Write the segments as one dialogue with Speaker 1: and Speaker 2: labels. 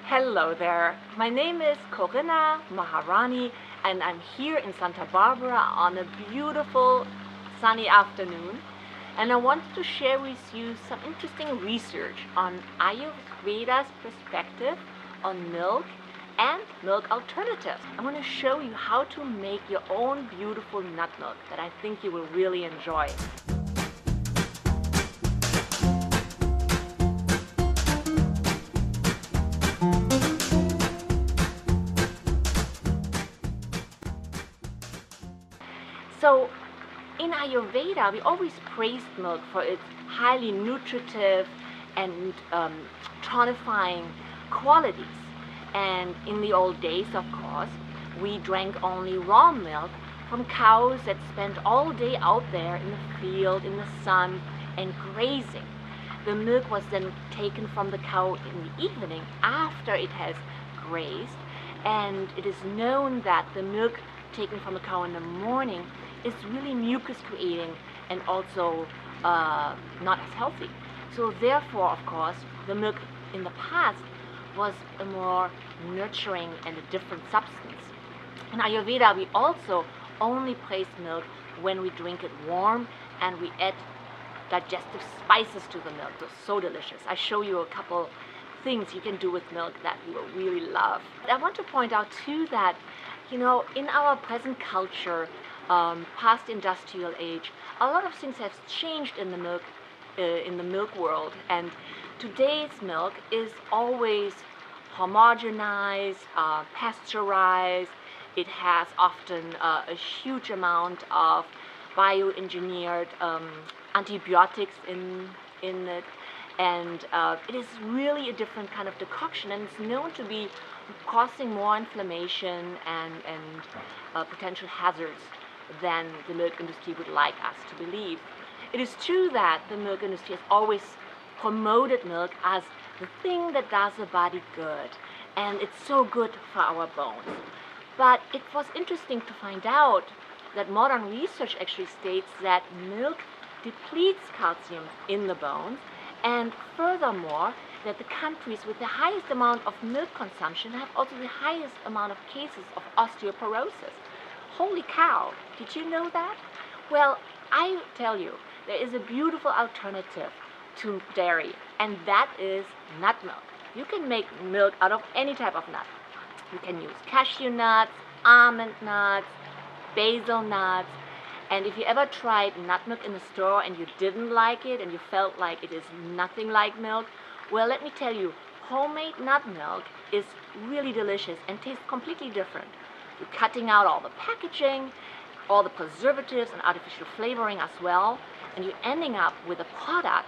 Speaker 1: Hello there, my name is Corinna Maharani and I'm here in Santa Barbara on a beautiful sunny afternoon, and I wanted to share with you some interesting research on Ayurveda's perspective on milk and milk alternatives. I'm going to show you how to make your own beautiful nut milk that I think you will really enjoy. So in Ayurveda, we always praised milk for its highly nutritive and tonifying qualities. And in the old days, of course, we drank only raw milk from cows that spent all day out there in the field, in the sun, and grazing. The milk was then taken from the cow in the evening after it has grazed, and it is known that the milk taken from the cow in the morning is really mucus creating and also not as healthy. So therefore, of course, the milk in the past was a more nurturing and a different substance. In Ayurveda, we also only praise milk when we drink it warm and we add digestive spices to the milk. It's so delicious. I show you a couple things you can do with milk that you will really love. I want to point out too that, in our present culture, past industrial age, a lot of things have changed in the milk world, and today's milk is always homogenized, pasteurized. It has often a huge amount of bioengineered antibiotics in it, and it is really a different kind of decoction, and it's known to be causing more inflammation and potential hazards than the milk industry would like us to believe. It is true that the milk industry has always promoted milk as the thing that does the body good, and it's so good for our bones. But it was interesting to find out that modern research actually states that milk depletes calcium in the bones, and furthermore, that the countries with the highest amount of milk consumption have also the highest amount of cases of osteoporosis. Holy cow, did you know that? Well, I tell you, there is a beautiful alternative to dairy, and that is nut milk. You can make milk out of any type of nut. You can use cashew nuts, almond nuts, basil nuts, and if you ever tried nut milk in the store and you didn't like it and you felt like it is nothing like milk, well, let me tell you, homemade nut milk is really delicious and tastes completely different. You're cutting out all the packaging, all the preservatives and artificial flavoring as well, and you're ending up with a product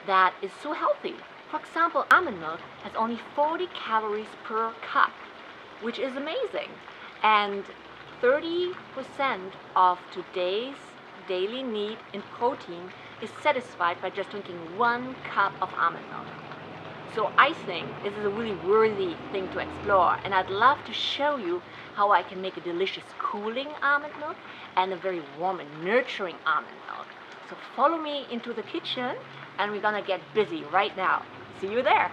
Speaker 1: that is so healthy. For example, almond milk has only 40 calories per cup, which is amazing. And 30% of today's daily need in protein is satisfied by just drinking 1 cup of almond milk. So I think this is a really worthy thing to explore, and I'd love to show you how I can make a delicious cooling almond milk and a very warm and nurturing almond milk. So follow me into the kitchen and we're gonna get busy right now. See you there.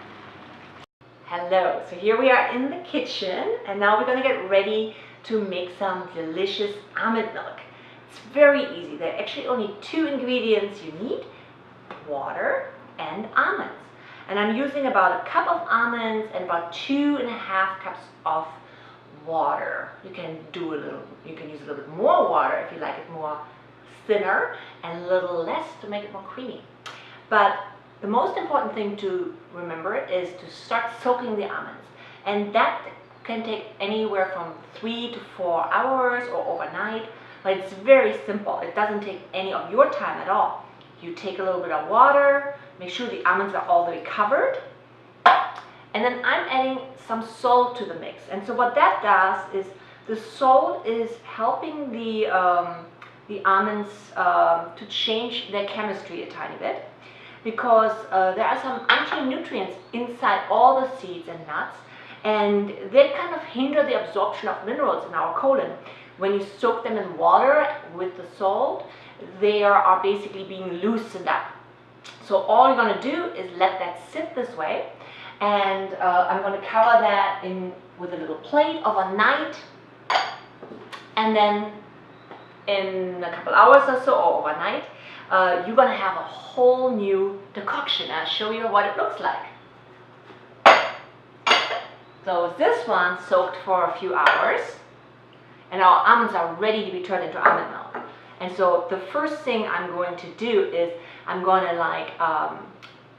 Speaker 1: Hello, so here we are in the kitchen, and now we're gonna get ready to make some delicious almond milk. It's very easy. There are actually only 2 ingredients you need: water and almonds. And I'm using about 1 cup of almonds and about 2.5 cups of water. You can use a little bit more water if you like it more thinner, and a little less to make it more creamy. But the most important thing to remember is to start soaking the almonds, and that can take anywhere from 3 to 4 hours or overnight, but it's very simple. It doesn't take any of your time at all. You take a little bit of water, make sure the almonds are all the way covered, and then I'm adding some salt to the mix. And so what that does is the salt is helping the almonds to change their chemistry a tiny bit, because there are some anti-nutrients inside all the seeds and nuts, and they kind of hinder the absorption of minerals in our colon. When you soak them in water with the salt, they are basically being loosened up. So all you're going to do is let that sit this way, And I'm going to cover that in with a little plate overnight, and then in a couple hours or so, or overnight, you're going to have a whole new decoction. I'll show you what it looks like. So this one soaked for a few hours, and our almonds are ready to be turned into almond milk. And so the first thing I'm going to do is I'm going to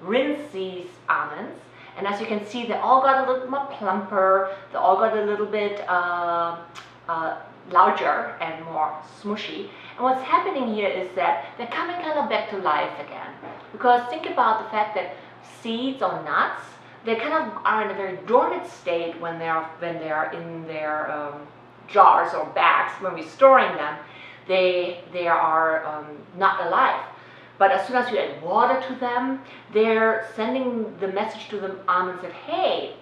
Speaker 1: rinse these almonds. And as you can see, they all got a little more plumper, they all got a little bit larger and more smushy. And what's happening here is that they're coming kind of back to life again. Because think about the fact that seeds or nuts, they kind of are in a very dormant state when they are in their jars or bags. When we're storing them, they are not alive. But as soon as you add water to them, they're sending the message to the almonds that, hey,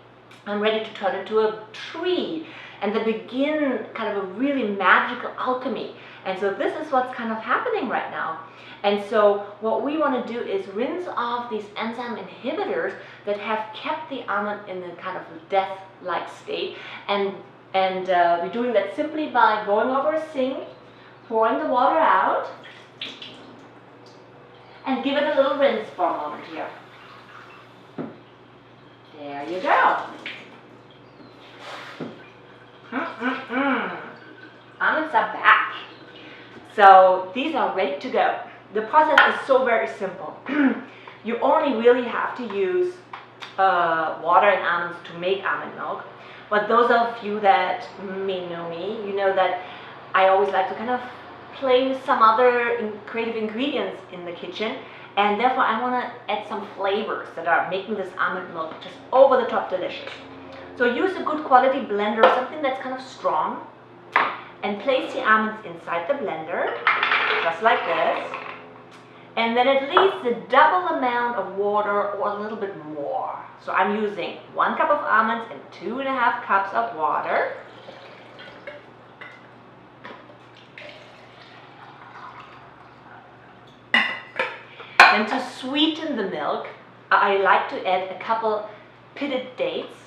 Speaker 1: I'm ready to turn into a tree. And they begin kind of a really magical alchemy. And so this is what's kind of happening right now. And so what we want to do is rinse off these enzyme inhibitors that have kept the almond in a kind of death-like state. And we're doing that simply by going over a sink, pouring the water out, and give it a little rinse for a moment here. There you go. Almonds are back. So these are ready to go. The process is so very simple. You only really have to use water and almonds to make almond milk. But those of you that may know me, you know that I always like to kind of play with some other creative ingredients in the kitchen, and therefore I want to add some flavors that are making this almond milk just over the top delicious. So use a good quality blender, something that's kind of strong, and place the almonds inside the blender, just like this, and then at least the double amount of water or a little bit more. So I'm using 1 cup of almonds and 2.5 cups of water. Then to sweeten the milk, I like to add a couple pitted dates,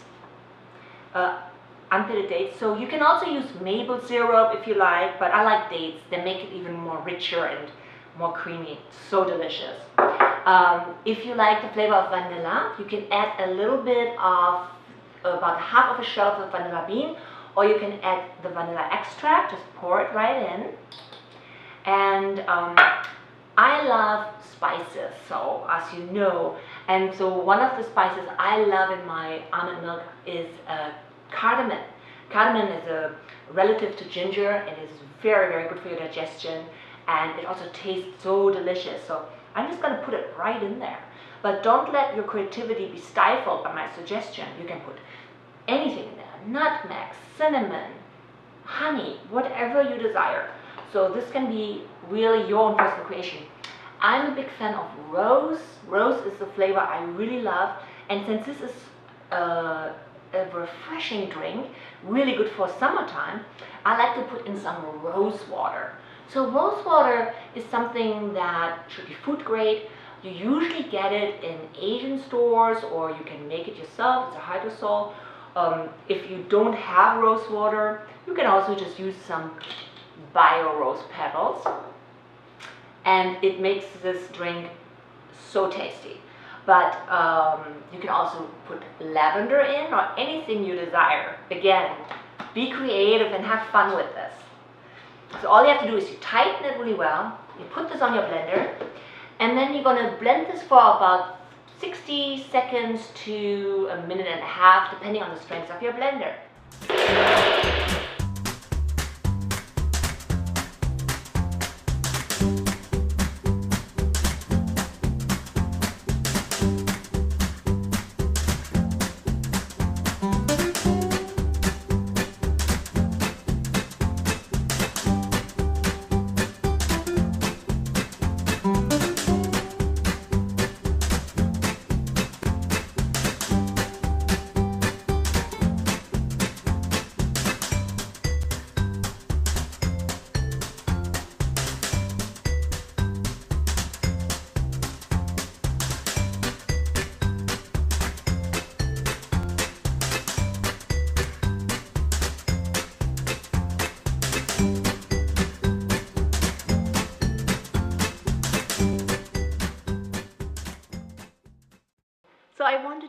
Speaker 1: unpitted dates. So you can also use maple syrup if you like, but I like dates. They make it even more richer and more creamy. So delicious. If you like the flavor of vanilla, you can add a little bit of about half of a shell of vanilla bean, or you can add the vanilla extract. Just pour it right in. And I love spices, so as you know, and so one of the spices I love in my almond milk is cardamom. Cardamom is a relative to ginger and is very, very good for your digestion, and it also tastes so delicious. So I'm just going to put it right in there. But don't let your creativity be stifled by my suggestion. You can put anything in there: nutmeg, cinnamon, honey, whatever you desire. So this can be really your own personal creation. I'm a big fan of rose. Rose is the flavor I really love. And since this is a refreshing drink, really good for summertime, I like to put in some rose water. So rose water is something that should be food grade. You usually get it in Asian stores, or you can make it yourself. It's a hydrosol. If you don't have rose water, you can also just use some bio rose petals, and it makes this drink so tasty. But you can also put lavender in, or anything you desire. Again, be creative and have fun with this. So all you have to do is you tighten it really well, you put this on your blender, and then you're going to blend this for about 60 seconds to 1.5 minutes, depending on the strength of your blender.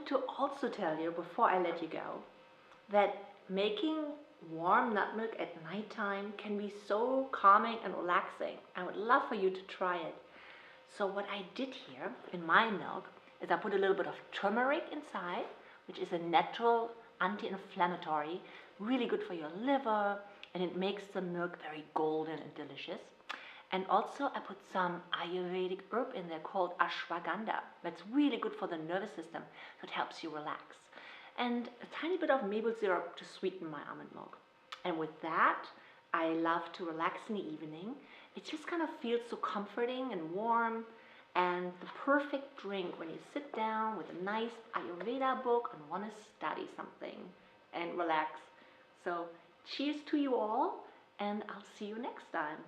Speaker 1: wanted to also tell you before I let you go that making warm nut milk at nighttime can be so calming and relaxing. I would love for you to try it. So what I did here in my milk is I put a little bit of turmeric inside, which is a natural anti-inflammatory, really good for your liver, and it makes the milk very golden and delicious. And also I put some Ayurvedic herb in there called ashwagandha. That's really good for the nervous system, so it helps you relax. And a tiny bit of maple syrup to sweeten my almond milk. And with that, I love to relax in the evening. It just kind of feels so comforting and warm, and the perfect drink when you sit down with a nice Ayurveda book and want to study something and relax. So cheers to you all, and I'll see you next time.